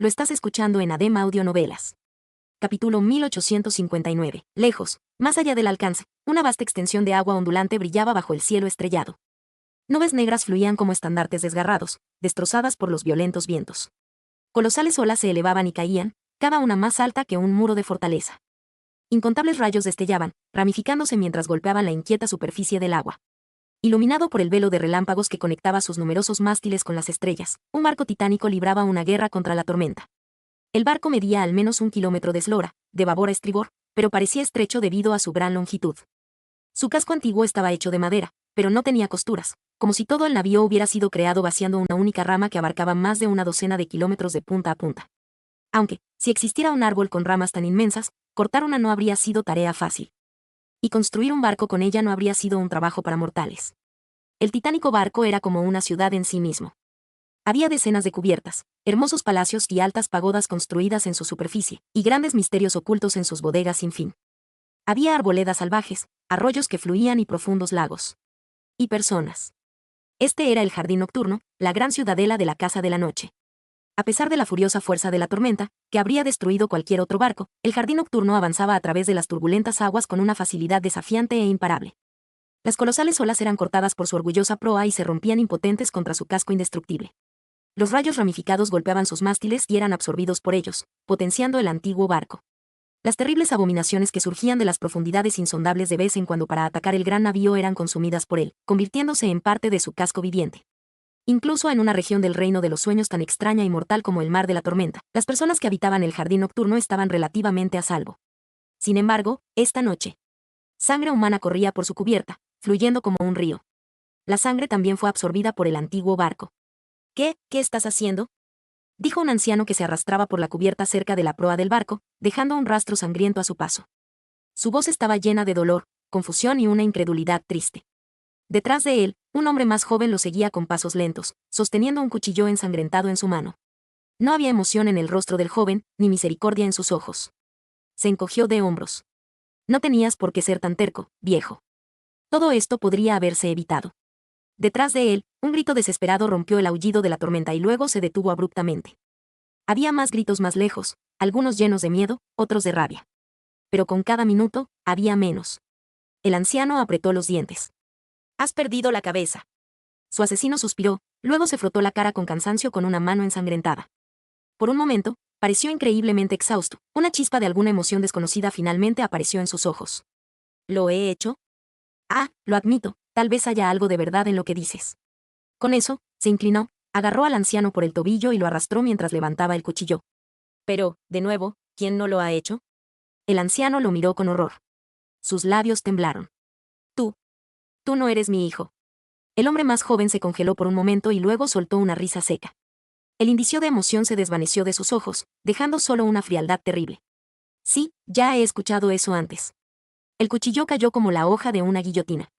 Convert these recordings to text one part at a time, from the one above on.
Lo estás escuchando en ADEM Audionovelas. Capítulo 1859. Lejos, más allá del alcance, una vasta extensión de agua ondulante brillaba bajo el cielo estrellado. Nubes negras fluían como estandartes desgarrados, destrozadas por los violentos vientos. Colosales olas se elevaban y caían, cada una más alta que un muro de fortaleza. Incontables rayos destellaban, ramificándose mientras golpeaban la inquieta superficie del agua. Iluminado por el velo de relámpagos que conectaba sus numerosos mástiles con las estrellas, un barco titánico libraba una guerra contra la tormenta. El barco medía al menos 1 kilómetro de eslora, de babor a estribor, pero parecía estrecho debido a su gran longitud. Su casco antiguo estaba hecho de madera, pero no tenía costuras, como si todo el navío hubiera sido creado vaciando una única rama que abarcaba más de una docena de kilómetros de punta a punta. Aunque, si existiera un árbol con ramas tan inmensas, cortar una no habría sido tarea fácil. Y construir un barco con ella no habría sido un trabajo para mortales. El titánico barco era como una ciudad en sí mismo. Había decenas de cubiertas, hermosos palacios y altas pagodas construidas en su superficie, y grandes misterios ocultos en sus bodegas sin fin. Había arboledas salvajes, arroyos que fluían y profundos lagos. Y personas. Este era el jardín nocturno, la gran ciudadela de la Casa de la Noche. A pesar de la furiosa fuerza de la tormenta, que habría destruido cualquier otro barco, el jardín nocturno avanzaba a través de las turbulentas aguas con una facilidad desafiante e imparable. Las colosales olas eran cortadas por su orgullosa proa y se rompían impotentes contra su casco indestructible. Los rayos ramificados golpeaban sus mástiles y eran absorbidos por ellos, potenciando el antiguo barco. Las terribles abominaciones que surgían de las profundidades insondables de vez en cuando para atacar el gran navío eran consumidas por él, convirtiéndose en parte de su casco viviente. Incluso en una región del reino de los sueños tan extraña y mortal como el mar de la tormenta, las personas que habitaban el jardín nocturno estaban relativamente a salvo. Sin embargo, esta noche, sangre humana corría por su cubierta, fluyendo como un río. La sangre también fue absorbida por el antiguo barco. ¿Qué estás haciendo?, dijo un anciano que se arrastraba por la cubierta cerca de la proa del barco, dejando un rastro sangriento a su paso. Su voz estaba llena de dolor, confusión y una incredulidad triste. Detrás de él, un hombre más joven lo seguía con pasos lentos, sosteniendo un cuchillo ensangrentado en su mano. No había emoción en el rostro del joven, ni misericordia en sus ojos. Se encogió de hombros. No tenías por qué ser tan terco, viejo. Todo esto podría haberse evitado. Detrás de él, un grito desesperado rompió el aullido de la tormenta y luego se detuvo abruptamente. Había más gritos más lejos, algunos llenos de miedo, otros de rabia. Pero con cada minuto, había menos. El anciano apretó los dientes. «Has perdido la cabeza». Su asesino suspiró, luego se frotó la cara con cansancio con una mano ensangrentada. Por un momento, pareció increíblemente exhausto. Una chispa de alguna emoción desconocida finalmente apareció en sus ojos. «¿Lo he hecho?» «Ah, lo admito, tal vez haya algo de verdad en lo que dices». Con eso, se inclinó, agarró al anciano por el tobillo y lo arrastró mientras levantaba el cuchillo. «Pero, de nuevo, ¿quién no lo ha hecho?» El anciano lo miró con horror. Sus labios temblaron. Tú no eres mi hijo». El hombre más joven se congeló por un momento y luego soltó una risa seca. El indicio de emoción se desvaneció de sus ojos, dejando solo una frialdad terrible. «Sí, ya he escuchado eso antes». El cuchillo cayó como la hoja de una guillotina.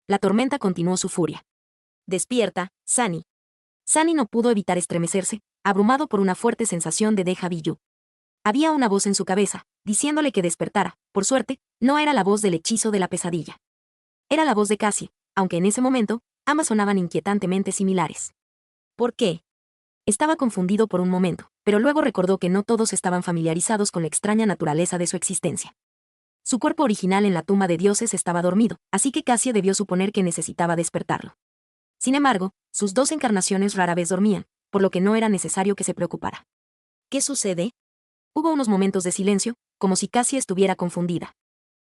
La tormenta continuó su furia. «Despierta, Sunny». Sunny no pudo evitar estremecerse, abrumado por una fuerte sensación de déjà vu. Había una voz en su cabeza, diciéndole que despertara. Por suerte, no era la voz del hechizo de la pesadilla. Era la voz de Cassie, aunque en ese momento, ambas sonaban inquietantemente similares. ¿Por qué? Estaba confundido por un momento, pero luego recordó que no todos estaban familiarizados con la extraña naturaleza de su existencia. Su cuerpo original en la tumba de dioses estaba dormido, así que Cassie debió suponer que necesitaba despertarlo. Sin embargo, sus dos encarnaciones rara vez dormían, por lo que no era necesario que se preocupara. ¿Qué sucede? Hubo unos momentos de silencio, como si Cassie estuviera confundida.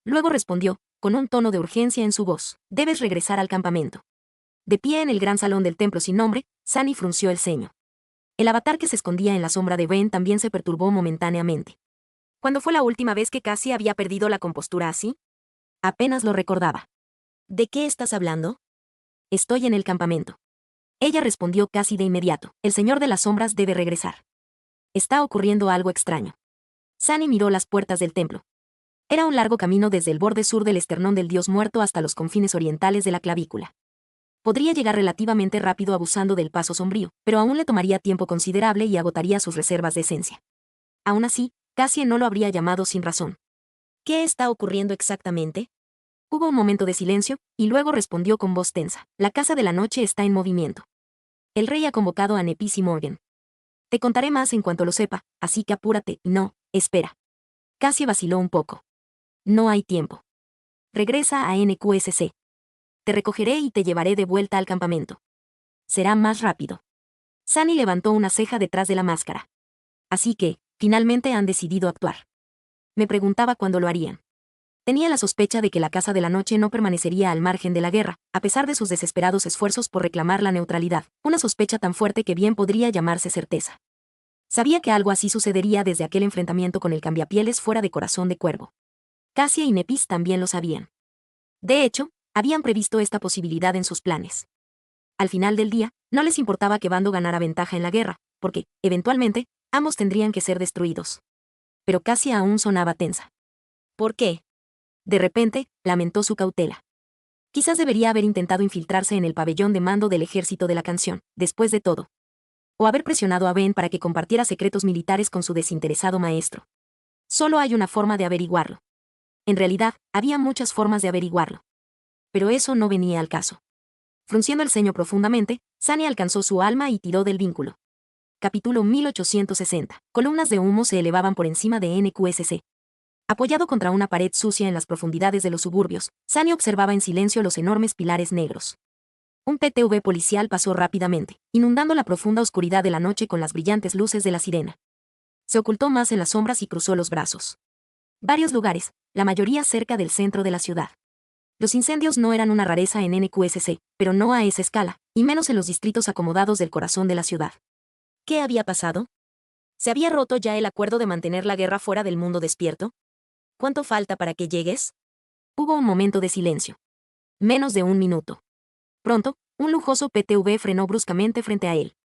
Luego respondió, con un tono de urgencia en su voz: «Debes regresar al campamento». De pie en el gran salón del templo sin nombre, Sunny frunció el ceño. El avatar que se escondía en la sombra de Ben también se perturbó momentáneamente. ¿Cuándo fue la última vez que Cassie había perdido la compostura así? Apenas lo recordaba. «¿De qué estás hablando?» «Estoy en el campamento». Ella respondió casi de inmediato: «El señor de las sombras debe regresar. Está ocurriendo algo extraño». Sunny miró las puertas del templo. Era un largo camino desde el borde sur del esternón del dios muerto hasta los confines orientales de la clavícula. Podría llegar relativamente rápido abusando del paso sombrío, pero aún le tomaría tiempo considerable y agotaría sus reservas de esencia. Aún así, Cassie no lo habría llamado sin razón. «¿Qué está ocurriendo exactamente?» Hubo un momento de silencio, y luego respondió con voz tensa: «La Casa de la Noche está en movimiento. El rey ha convocado a Nepis y Morgan». Te contaré más en cuanto lo sepa, así que apúrate. No, espera. Cassie vaciló un poco. No hay tiempo. Regresa a NQSC. Te recogeré y te llevaré de vuelta al campamento. Será más rápido. Sunny levantó una ceja detrás de la máscara. Así que, finalmente han decidido actuar. Me preguntaba cuándo lo harían. Tenía la sospecha de que la Casa de la Noche no permanecería al margen de la guerra, a pesar de sus desesperados esfuerzos por reclamar la neutralidad, una sospecha tan fuerte que bien podría llamarse certeza. Sabía que algo así sucedería desde aquel enfrentamiento con el cambiapieles fuera de Corazón de Cuervo. Cassia y Nepis también lo sabían. De hecho, habían previsto esta posibilidad en sus planes. Al final del día, no les importaba que Bando ganara ventaja en la guerra, porque, eventualmente, ambos tendrían que ser destruidos. Pero Cassia aún sonaba tensa. ¿Por qué? De repente, lamentó su cautela. Quizás debería haber intentado infiltrarse en el pabellón de mando del ejército de la Canción, después de todo. O haber presionado a Ben para que compartiera secretos militares con su desinteresado maestro. Solo hay una forma de averiguarlo. En realidad, había muchas formas de averiguarlo. Pero eso no venía al caso. Frunciendo el ceño profundamente, Sunny alcanzó su alma y tiró del vínculo. Capítulo 1860. Columnas de humo se elevaban por encima de NQSC. Apoyado contra una pared sucia en las profundidades de los suburbios, Sunny observaba en silencio los enormes pilares negros. Un PTV policial pasó rápidamente, inundando la profunda oscuridad de la noche con las brillantes luces de la sirena. Se ocultó más en las sombras y cruzó los brazos. Varios lugares, la mayoría cerca del centro de la ciudad. Los incendios no eran una rareza en NQSC, pero no a esa escala, y menos en los distritos acomodados del corazón de la ciudad. ¿Qué había pasado? ¿Se había roto ya el acuerdo de mantener la guerra fuera del mundo despierto? ¿Cuánto falta para que llegues? Hubo un momento de silencio. Menos de un minuto. Pronto, un lujoso PTV frenó bruscamente frente a él.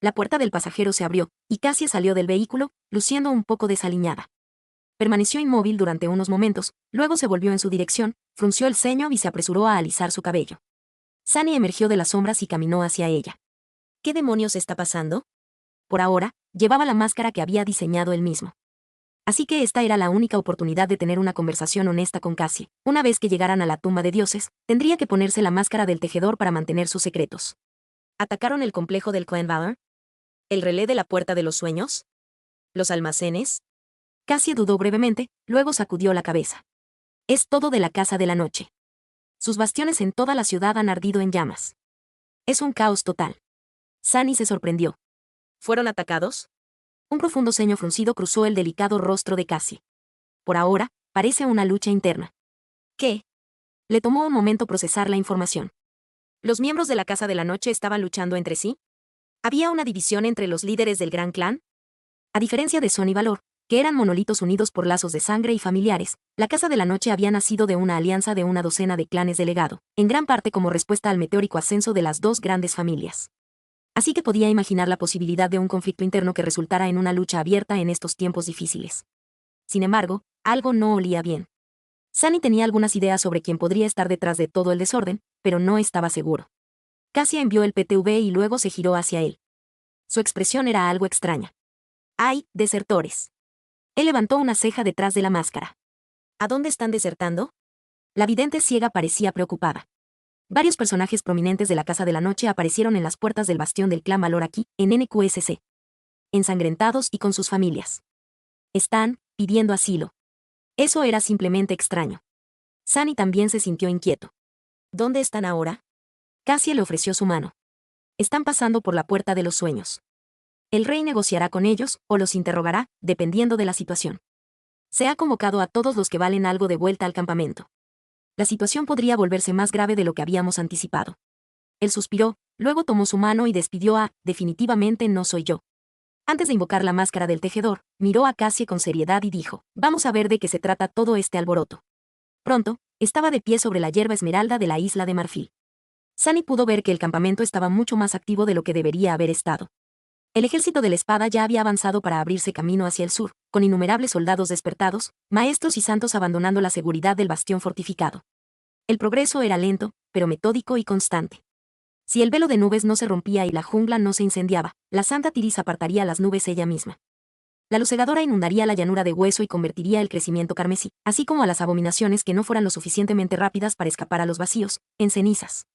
La puerta del pasajero se abrió, y Cassie salió del vehículo, luciendo un poco desaliñada. Permaneció inmóvil durante unos momentos, luego se volvió en su dirección, frunció el ceño y se apresuró a alisar su cabello. Sunny emergió de las sombras y caminó hacia ella. ¿Qué demonios está pasando? Por ahora, llevaba la máscara que había diseñado él mismo. Así que esta era la única oportunidad de tener una conversación honesta con Cassie. Una vez que llegaran a la tumba de dioses, tendría que ponerse la máscara del tejedor para mantener sus secretos. ¿Atacaron el complejo del Clan Valor? ¿El relé de la Puerta de los Sueños? ¿Los almacenes? Cassie dudó brevemente, luego sacudió la cabeza. Es todo de la Casa de la Noche. Sus bastiones en toda la ciudad han ardido en llamas. Es un caos total. Sunny se sorprendió. ¿Fueron atacados? Un profundo ceño fruncido cruzó el delicado rostro de Cassie. Por ahora, parece una lucha interna. ¿Qué? Le tomó un momento procesar la información. ¿Los miembros de la Casa de la Noche estaban luchando entre sí? ¿Había una división entre los líderes del Gran Clan? A diferencia de Son y Valor, que eran monolitos unidos por lazos de sangre y familiares, la Casa de la Noche había nacido de una alianza de una docena de clanes de legado, en gran parte como respuesta al meteórico ascenso de las dos grandes familias. Así que podía imaginar la posibilidad de un conflicto interno que resultara en una lucha abierta en estos tiempos difíciles. Sin embargo, algo no olía bien. Sunny tenía algunas ideas sobre quién podría estar detrás de todo el desorden, pero no estaba seguro. Cassie envió el PTV y luego se giró hacia él. Su expresión era algo extraña. ¡Ay, desertores! Él levantó una ceja detrás de la máscara. ¿A dónde están desertando? La vidente ciega parecía preocupada. Varios personajes prominentes de la Casa de la Noche aparecieron en las puertas del bastión del Clan Valor aquí, en NQSC. Ensangrentados y con sus familias. Están pidiendo asilo. Eso era simplemente extraño. Sunny también se sintió inquieto. ¿Dónde están ahora? Cassie le ofreció su mano. Están pasando por la Puerta de los Sueños. El rey negociará con ellos, o los interrogará, dependiendo de la situación. Se ha convocado a todos los que valen algo de vuelta al campamento. La situación podría volverse más grave de lo que habíamos anticipado. Él suspiró, luego tomó su mano y despidió a, definitivamente no soy yo. Antes de invocar la máscara del tejedor, miró a Cassie con seriedad y dijo, vamos a ver de qué se trata todo este alboroto. Pronto, estaba de pie sobre la hierba esmeralda de la isla de Marfil. Sunny pudo ver que el campamento estaba mucho más activo de lo que debería haber estado. El ejército de la espada ya había avanzado para abrirse camino hacia el sur, con innumerables soldados despertados, maestros y santos abandonando la seguridad del bastión fortificado. El progreso era lento, pero metódico y constante. Si el velo de nubes no se rompía y la jungla no se incendiaba, la Santa Tiris apartaría las nubes ella misma. La luz cegadora inundaría la llanura de hueso y convertiría el crecimiento carmesí, así como a las abominaciones que no fueran lo suficientemente rápidas para escapar a los vacíos, en cenizas.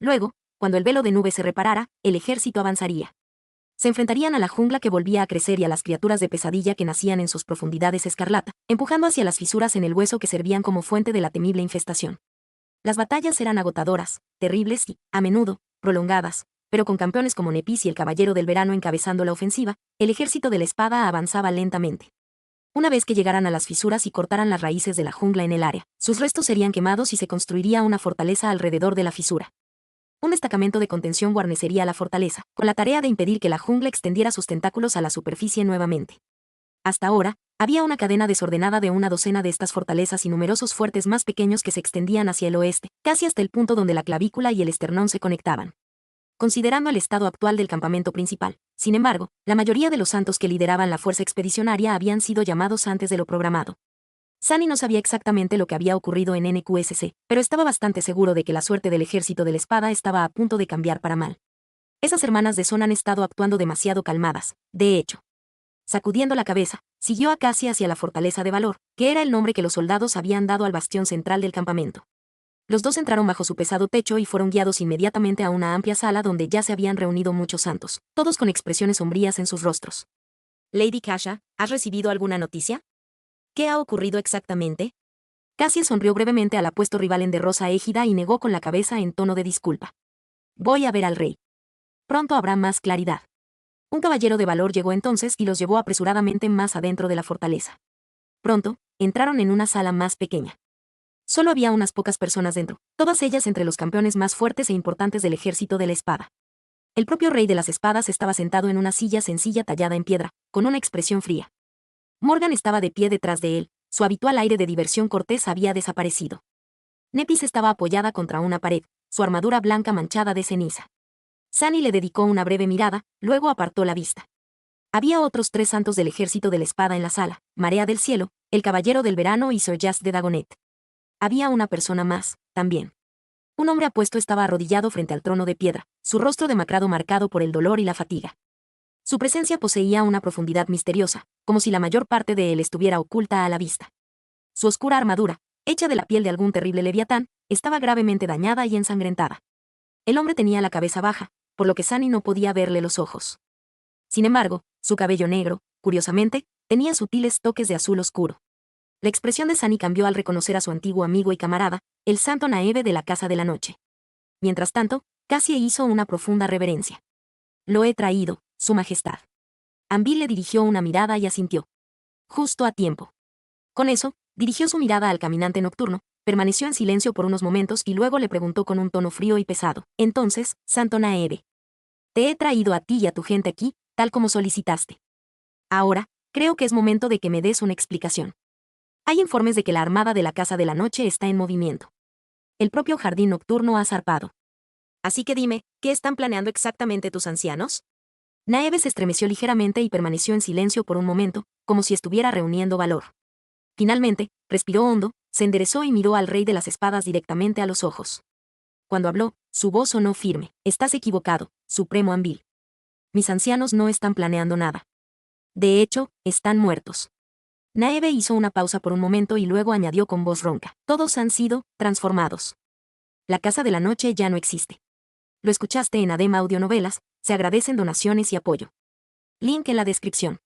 Luego, cuando el velo de nubes se reparara, el ejército avanzaría. Se enfrentarían a la jungla que volvía a crecer y a las criaturas de pesadilla que nacían en sus profundidades escarlata, empujando hacia las fisuras en el hueso que servían como fuente de la temible infestación. Las batallas eran agotadoras, terribles y, a menudo, prolongadas, pero con campeones como Nepis y el Caballero del Verano encabezando la ofensiva, el ejército de la espada avanzaba lentamente. Una vez que llegaran a las fisuras y cortaran las raíces de la jungla en el área, sus restos serían quemados y se construiría una fortaleza alrededor de la fisura. Un destacamento de contención guarnecería la fortaleza, con la tarea de impedir que la jungla extendiera sus tentáculos a la superficie nuevamente. Hasta ahora, había una cadena desordenada de una docena de estas fortalezas y numerosos fuertes más pequeños que se extendían hacia el oeste, casi hasta el punto donde la clavícula y el esternón se conectaban. Considerando el estado actual del campamento principal, sin embargo, la mayoría de los santos que lideraban la fuerza expedicionaria habían sido llamados antes de lo programado. Sunny no sabía exactamente lo que había ocurrido en NQSC, pero estaba bastante seguro de que la suerte del ejército de la espada estaba a punto de cambiar para mal. Esas hermanas de Son han estado actuando demasiado calmadas, de hecho. Sacudiendo la cabeza, siguió a Cassie hacia la fortaleza de valor, que era el nombre que los soldados habían dado al bastión central del campamento. Los dos entraron bajo su pesado techo y fueron guiados inmediatamente a una amplia sala donde ya se habían reunido muchos santos, todos con expresiones sombrías en sus rostros. Lady Kasha, ¿has recibido alguna noticia? ¿Qué ha ocurrido exactamente? Cassie sonrió brevemente al apuesto rival en de rosa égida y negó con la cabeza en tono de disculpa. Voy a ver al rey. Pronto habrá más claridad. Un caballero de valor llegó entonces y los llevó apresuradamente más adentro de la fortaleza. Pronto, entraron en una sala más pequeña. Solo había unas pocas personas dentro, todas ellas entre los campeones más fuertes e importantes del ejército de la espada. El propio rey de las espadas estaba sentado en una silla sencilla tallada en piedra, con una expresión fría. Morgan estaba de pie detrás de él, su habitual aire de diversión cortés había desaparecido. Nepis estaba apoyada contra una pared, su armadura blanca manchada de ceniza. Sunny le dedicó una breve mirada, luego apartó la vista. Había otros 3 santos del ejército de la espada en la sala, Marea del Cielo, el Caballero del Verano y Sir Jas de Dagonet. Había una persona más, también. Un hombre apuesto estaba arrodillado frente al trono de piedra, su rostro demacrado marcado por el dolor y la fatiga. Su presencia poseía una profundidad misteriosa, como si la mayor parte de él estuviera oculta a la vista. Su oscura armadura, hecha de la piel de algún terrible leviatán, estaba gravemente dañada y ensangrentada. El hombre tenía la cabeza baja, por lo que Sunny no podía verle los ojos. Sin embargo, su cabello negro, curiosamente, tenía sutiles toques de azul oscuro. La expresión de Sunny cambió al reconocer a su antiguo amigo y camarada, el santo Naeve de la Casa de la Noche. Mientras tanto, Cassie hizo una profunda reverencia. Lo he traído, Su Majestad. Anvil le dirigió una mirada y asintió. Justo a tiempo. Con eso, dirigió su mirada al caminante nocturno, permaneció en silencio por unos momentos y luego le preguntó con un tono frío y pesado. Entonces, Santo Naeve. Te he traído a ti y a tu gente aquí, tal como solicitaste. Ahora, creo que es momento de que me des una explicación. Hay informes de que la armada de la Casa de la Noche está en movimiento. El propio jardín nocturno ha zarpado. Así que dime, ¿qué están planeando exactamente tus ancianos? Naeve se estremeció ligeramente y permaneció en silencio por un momento, como si estuviera reuniendo valor. Finalmente, respiró hondo, se enderezó y miró al rey de las espadas directamente a los ojos. Cuando habló, su voz sonó firme. Estás equivocado, Supremo Anvil. Mis ancianos no están planeando nada. De hecho, están muertos. Naeve hizo una pausa por un momento y luego añadió con voz ronca. Todos han sido transformados. La Casa de la Noche ya no existe. Lo escuchaste en ADEM Audionovelas, se agradecen donaciones y apoyo. Link en la descripción.